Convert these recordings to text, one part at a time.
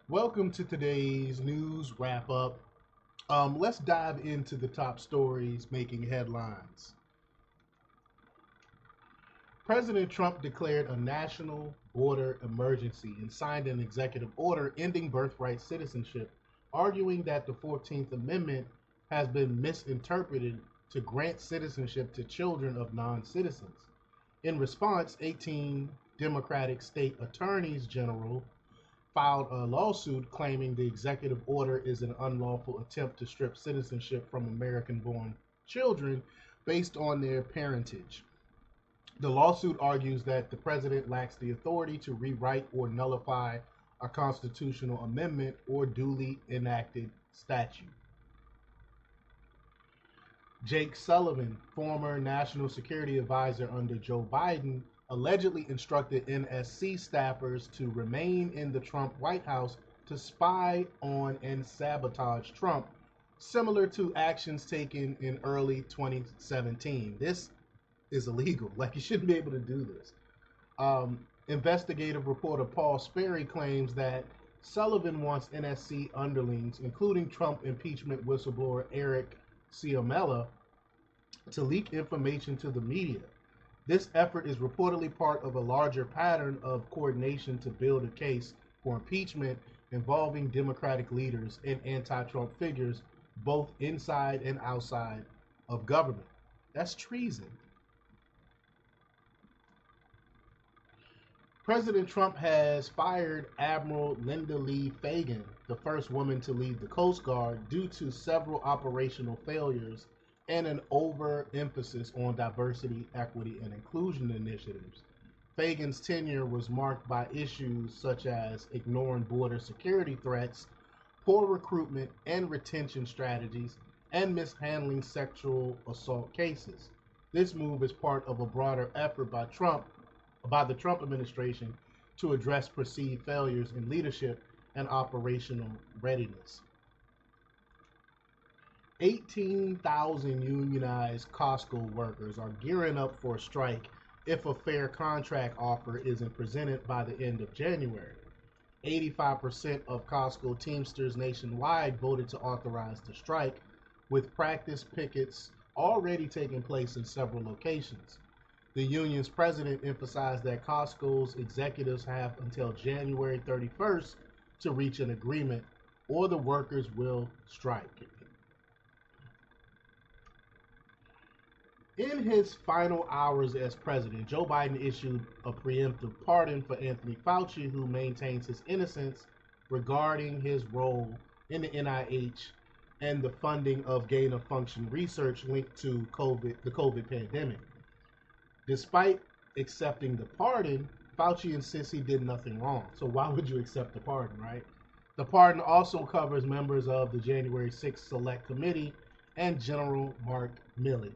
Welcome to today's news wrap up. Let's dive into the top stories making headlines. President Trump declared a national border emergency and signed an executive order ending birthright citizenship, arguing that the 14th Amendment has been misinterpreted to grant citizenship to children of non citizens. In response, 18 Democratic state attorneys general filed a lawsuit claiming the executive order is an unlawful attempt to strip citizenship from American born children based on their parentage. The lawsuit argues that the president lacks the authority to rewrite or nullify a constitutional amendment or duly enacted statute. Jake Sullivan, former national security advisor under Joe Biden, allegedly instructed NSC staffers to remain in the Trump White House to spy on and sabotage Trump, similar to actions taken in early 2017. This is illegal. Like, you shouldn't be able to do this. Investigative reporter Paul Sperry claims that Sullivan wants NSC underlings, including Trump impeachment whistleblower Eric Ciamella, to leak information to the media. This effort is reportedly part of a larger pattern of coordination to build a case for impeachment involving Democratic leaders and anti Trump figures, both inside and outside of government. That's treason. President Trump has fired Admiral Linda Lee Fagan, the first woman to lead the Coast Guard, due to several operational failures and an overemphasis on diversity, equity, and inclusion initiatives. Fagan's tenure was marked by issues such as ignoring border security threats, poor recruitment and retention strategies, and mishandling sexual assault cases. This move is part of a broader effort by the Trump administration to address perceived failures in leadership and operational readiness. 18,000 unionized Costco workers are gearing up for a strike if a fair contract offer isn't presented by the end of January. 85% of Costco Teamsters nationwide voted to authorize the strike, with practice pickets already taking place in several locations. The union's president emphasized that Costco's executives have until January 31st to reach an agreement, or the workers will strike. In his final hours as president, Joe Biden issued a preemptive pardon for Anthony Fauci, who maintains his innocence regarding his role in the NIH and the funding of gain of function research linked to the COVID pandemic. Despite accepting the pardon, Fauci insists he did nothing wrong. So why would you accept the pardon, right? The pardon also covers members of the January 6th Select Committee and General Mark Milley.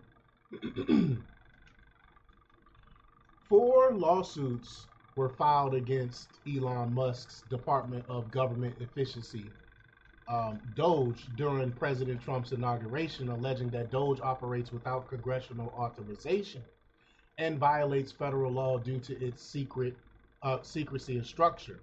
Four lawsuits were filed against Elon Musk's Department of Government Efficiency, Doge, during President Trump's inauguration, alleging that Doge operates without congressional authorization and violates federal law due to its secrecy and structure.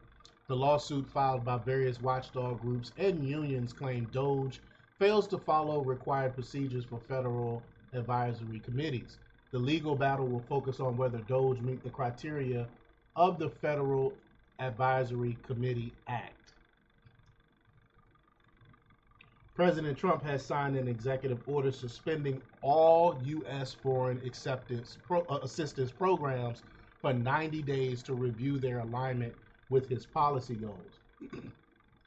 The lawsuit filed by various watchdog groups and unions claimed Doge fails to follow required procedures for federal advisory committees. The legal battle will focus on whether Doge meet the criteria of the Federal Advisory Committee Act. President Trump has signed an executive order suspending all U.S. foreign assistance programs for 90 days to review their alignment with his policy goals.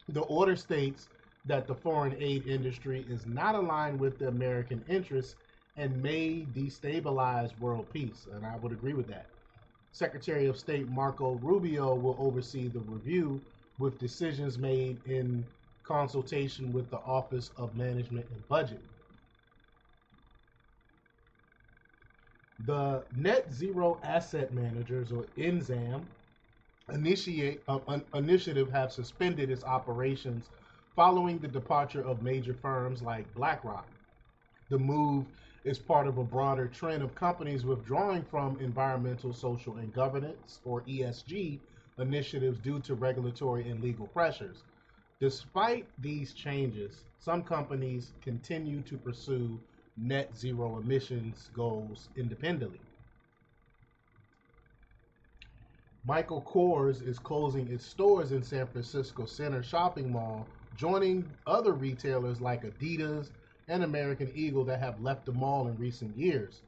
The order states that the foreign aid industry is not aligned with the American interests and may destabilize world peace, and I would agree with that. Secretary of State Marco Rubio will oversee the review, with decisions made in consultation with the Office of Management and Budget. The Net Zero Asset Managers, or NZAM, initiative have suspended its operations following the departure of major firms like BlackRock. The move is part of a broader trend of companies withdrawing from environmental, social, and governance, or ESG, initiatives due to regulatory and legal pressures. Despite these changes, some companies continue to pursue net zero emissions goals independently. Michael Kors is closing its stores in San Francisco Center Shopping Mall, joining other retailers like Adidas and American Eagle that have left the mall in recent years.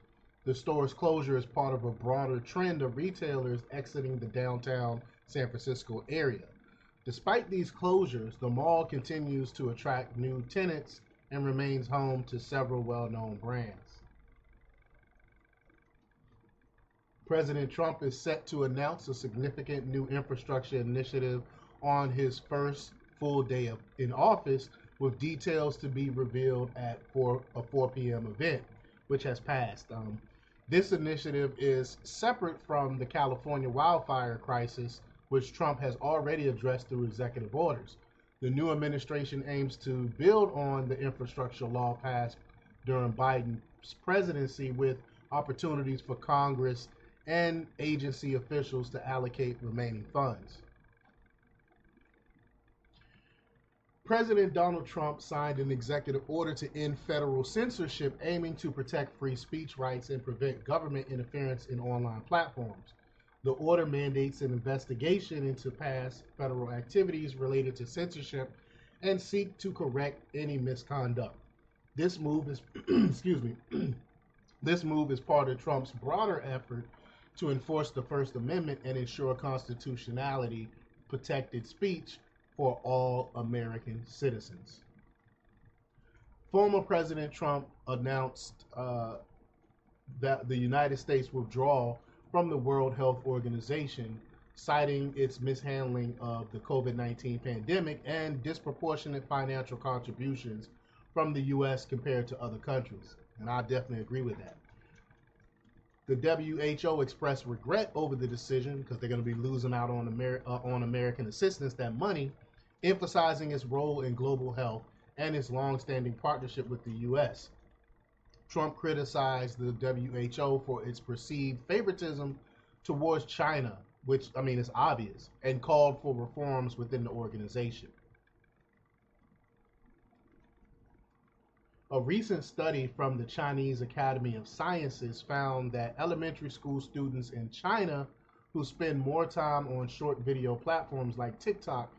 The store's closure is part of a broader trend of retailers exiting the downtown San Francisco area. Despite these closures, the mall continues to attract new tenants and remains home to several well known brands. President Trump is set to announce a significant new infrastructure initiative on his first full day in office, with details to be revealed at a 4 p.m. event, which has passed. This initiative is separate from the California wildfire crisis, which Trump has already addressed through executive orders. The new administration aims to build on the infrastructure law passed during Biden's presidency, with opportunities for Congress and agency officials to allocate remaining funds. President Donald Trump signed an executive order to end federal censorship, aiming to protect free speech rights and prevent government interference in online platforms. The order mandates an investigation into past federal activities related to censorship and seek to correct any misconduct. This move is excuse me. This move is part of Trump's broader effort to enforce the First Amendment and ensure constitutionality protected speech for all American citizens. Former President Trump announced that the United States withdrawal from the World Health Organization, citing its mishandling of the COVID-19 pandemic and disproportionate financial contributions from the U.S. compared to other countries. And I definitely agree with that. The WHO expressed regret over the decision because they're going to be losing out on American assistance, that money, emphasizing its role in global health and its long-standing partnership with the U.S. Trump criticized the WHO for its perceived favoritism towards China, which, I mean, is obvious, and called for reforms within the organization. A recent study from the Chinese Academy of Sciences found that elementary school students in China who spend more time on short video platforms like TikTok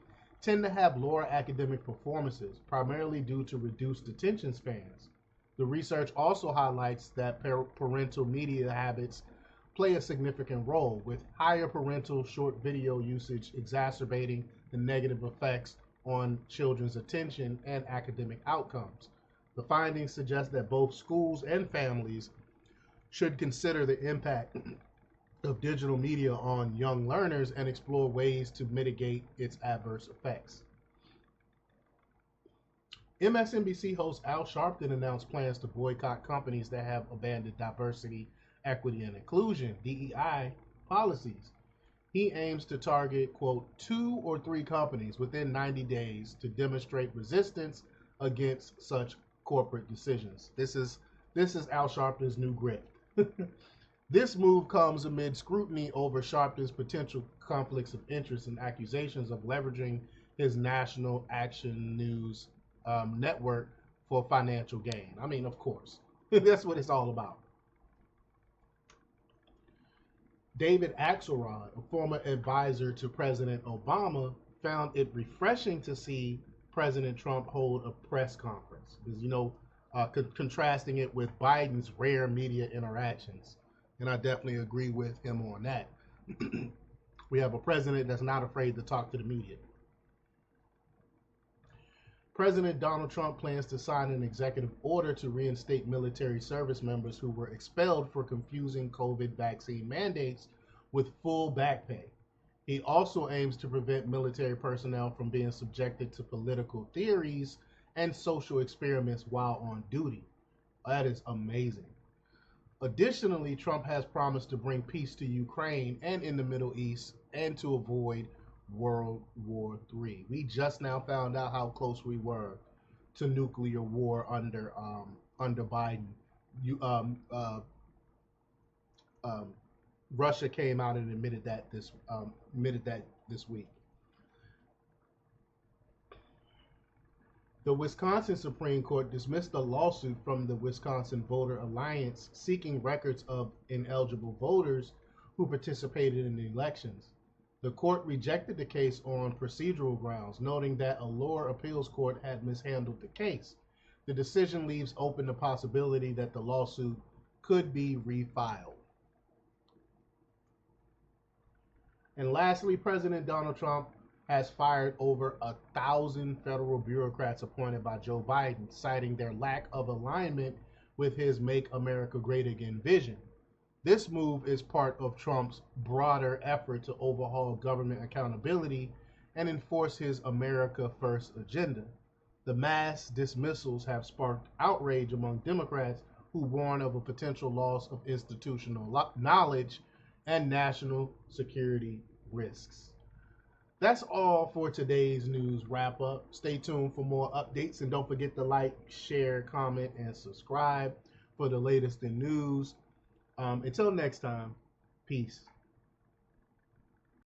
tend to have lower academic performances, primarily due to reduced attention spans. The research also highlights that parental media habits play a significant role, with higher parental short video usage exacerbating the negative effects on children's attention and academic outcomes. The findings suggest that both schools and families should consider the impact of digital media on young learners and explore ways to mitigate its adverse effects. MSNBC host Al Sharpton announced plans to boycott companies that have abandoned diversity, equity, and inclusion (DEI) policies. He aims to target, quote, 2 or 3 companies within 90 days to demonstrate resistance against such corporate decisions. This is Al Sharpton's new grift. This move comes amid scrutiny over Sharpton's potential conflicts of interest and accusations of leveraging his National Action News network for financial gain. I mean, of course, that's what it's all about. David Axelrod, a former advisor to President Obama, found it refreshing to see President Trump hold a press conference, because, contrasting it with Biden's rare media interactions. And I definitely agree with him on that. We have a president that's not afraid to talk to the media. President Donald Trump plans to sign an executive order to reinstate military service members who were expelled for confusing COVID vaccine mandates with full back pay. He also aims to prevent military personnel from being subjected to political theories and social experiments while on duty. That is amazing. Additionally, Trump has promised to bring peace to Ukraine and in the Middle East and to avoid World War III. We just now found out how close we were to nuclear war under Biden. Russia came out and admitted that this week. The Wisconsin Supreme Court dismissed a lawsuit from the Wisconsin Voter Alliance seeking records of ineligible voters who participated in the elections. The court rejected the case on procedural grounds, noting that a lower appeals court had mishandled the case. The decision leaves open the possibility that the lawsuit could be refiled. And lastly, President Donald Trump has fired over 1,000 federal bureaucrats appointed by Joe Biden, citing their lack of alignment with his Make America Great Again vision. This move is part of Trump's broader effort to overhaul government accountability and enforce his America First agenda. The mass dismissals have sparked outrage among Democrats who warn of a potential loss of institutional knowledge and national security risks. That's all for today's news wrap up. Stay tuned for more updates and don't forget to like, share, comment, and subscribe for the latest in news. Until next time, peace.